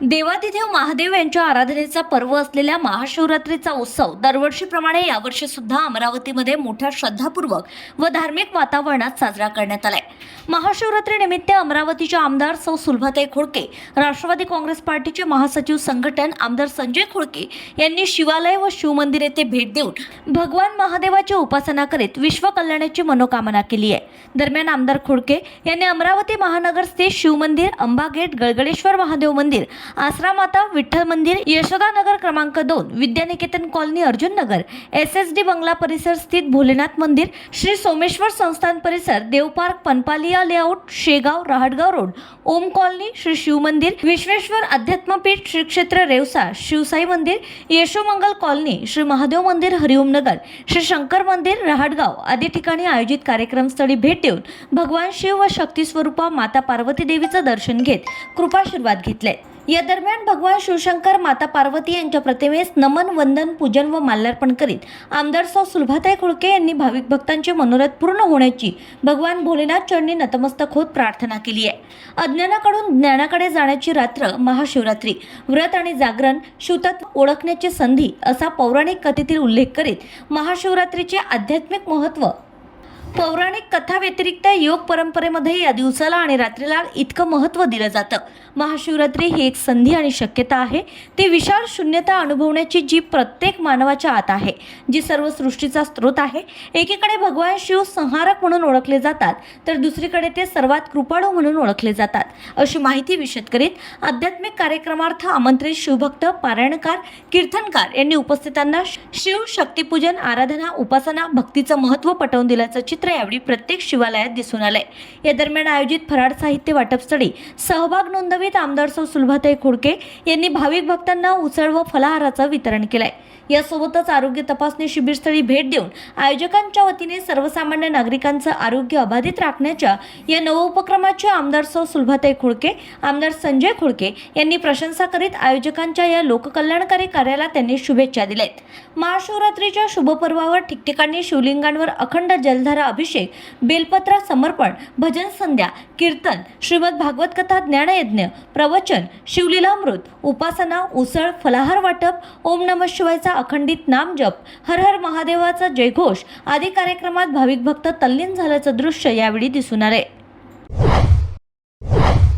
देवादिदेव महादेव यांच्या आराधनेचा पर्व असलेल्या महाशिवरात्रीचा उत्सव दरवर्षीप्रमाणे यावर्षी सुद्धा अमरावतीमध्ये मोठ्या श्रद्धापूर्वक व धार्मिक वातावरणात साजरा करण्यात आलाय। महाशिवरात्रीनिमित्त अमरावतीच्या आमदार सौ सुलभाताई खोडके, राष्ट्रवादी काँग्रेस पार्टीचे महासचिव संघटन आमदार संजय खोडके यांनी शिवालय व शिवमंदिर येथे भेट देऊन भगवान महादेवाची उपासना करीत विश्व कल्याणाची मनोकामना केली आहे। दरम्यान आमदार खोडके यांनी अमरावती महानगर स्थित शिवमंदिर, अंबागेट, गळगळेश्वर महादेव मंदिर, आसरामाता, विठ्ठल मंदिर, यशोदानगर क्रमांक 2, विद्यानिकेतन कॉलनी, अर्जुन नगर, SSD बंगला परिसर स्थित भोलेनाथ मंदिर, श्री सोमेश्वर संस्थान परिसर, देव park, Panpaliya layout, Shegaon, Rahatgaon road, ओम कॉलनी, श्री शिव मंदिर, विश्वेश्वर अध्यात्मपीठ, श्री क्षेत्र रेवसा, शिवसाई मंदिर, यशोमंगल कॉलनी, श्री महादेव मंदिर, हरिओम नगर, श्री शंकर मंदिर, रहाटगाव आदी ठिकाणी आयोजित कार्यक्रमस्थळी भेट देऊन भगवान शिव व शक्ती स्वरूपा माता पार्वती देवीचं दर्शन घेत कृपाशीर्वाद घेतले। या दरम्यान भगवान शिवशंकर, माता पार्वती यांच्या प्रतिमेस नमन, वंदन, पूजन व माल्यार्पण करीत आमदार सौ सुलभाताई खोडके यांनी भाविक भक्तांचे मनोरथ पूर्ण होण्याची भगवान भोलेनाथ चरणी नतमस्तक होत प्रार्थना केली आहे। अज्ञानाकडून ज्ञानाकडे जाण्याची रात्र महाशिवरात्री, व्रत आणि जागरण, शिवतत्व ओळखण्याची संधी असा पौराणिक कथेतील उल्लेख करीत महाशिवरात्रीचे आध्यात्मिक महत्त्व, पौराणिक कथा व्यतिरिक्त योग परंपरेमध्ये या दिवसाला आणि रात्रीला इतकं महत्त्व दिलं जातं। महाशिवरात्री ही एक संधी आणि शक्यता आहे, ती विशाल शून्यता अनुभवण्याची जी प्रत्येक मानवाच्या आत आहे, जी सर्व सृष्टीचा स्रोत आहे। एकीकडे भगवान शिव संहारक म्हणून ओळखले जातात, तर दुसरीकडे ते सर्वात कृपाळू म्हणून ओळखले जातात, अशी माहिती विशद करीत आध्यात्मिक कार्यक्रमार्थ आमंत्रित शिवभक्त, पारायणकार, कीर्तनकार यांनी उपस्थितांना शिव शक्तीपूजन, आराधना, उपासना, भक्तीचं महत्त्व पटवून दिल्याचं चित्र यावेळी प्रत्येक शिवालयात दिसून आले। या दरम्यान आयोजित फराळ साहित्य वाटपस्थळी सहभाग नोंदवित आमदार सौ सुलभाताई खोडके यांनी भाविक भक्तांना उसळ व फलाहाराचं वितरण केलंय। यासोबतच आरोग्य तपासणी शिबिरस्थळी भेट देऊन आयोजकांच्या वतीने सर्वसामान्य नागरिकांचं आरोग्य अबाधित राखण्याच्या या नवोपक्रमाची आमदार सौ सुलभाताई खोडके, आमदार संजय खोडके यांनी प्रशंसा करीत आयोजकांच्या या लोककल्याणकारी कार्याला त्यांनी शुभेच्छा दिल्यात। महाशिवरात्रीच्या शुभपर्वावर ठिकठिकाणी शिवलिंगांवर अखंड जलधारा अभिषेक, बेलपत्र समर्पण, भजन संध्या, कीर्तन, श्रीमद भागवत कथा, ज्ञानयज्ञ, प्रवचन, शिवलीलामृत, उपासना, उसळ, फलाहार वाटप, ओम नमः शिवायचा अखंडित नाम जप, हर हर महादेवाचा जयघोष आदी कार्यक्रमात भाविक भक्त तल्लीन झाल्याचं दृश्य यावेळी दिसून आले।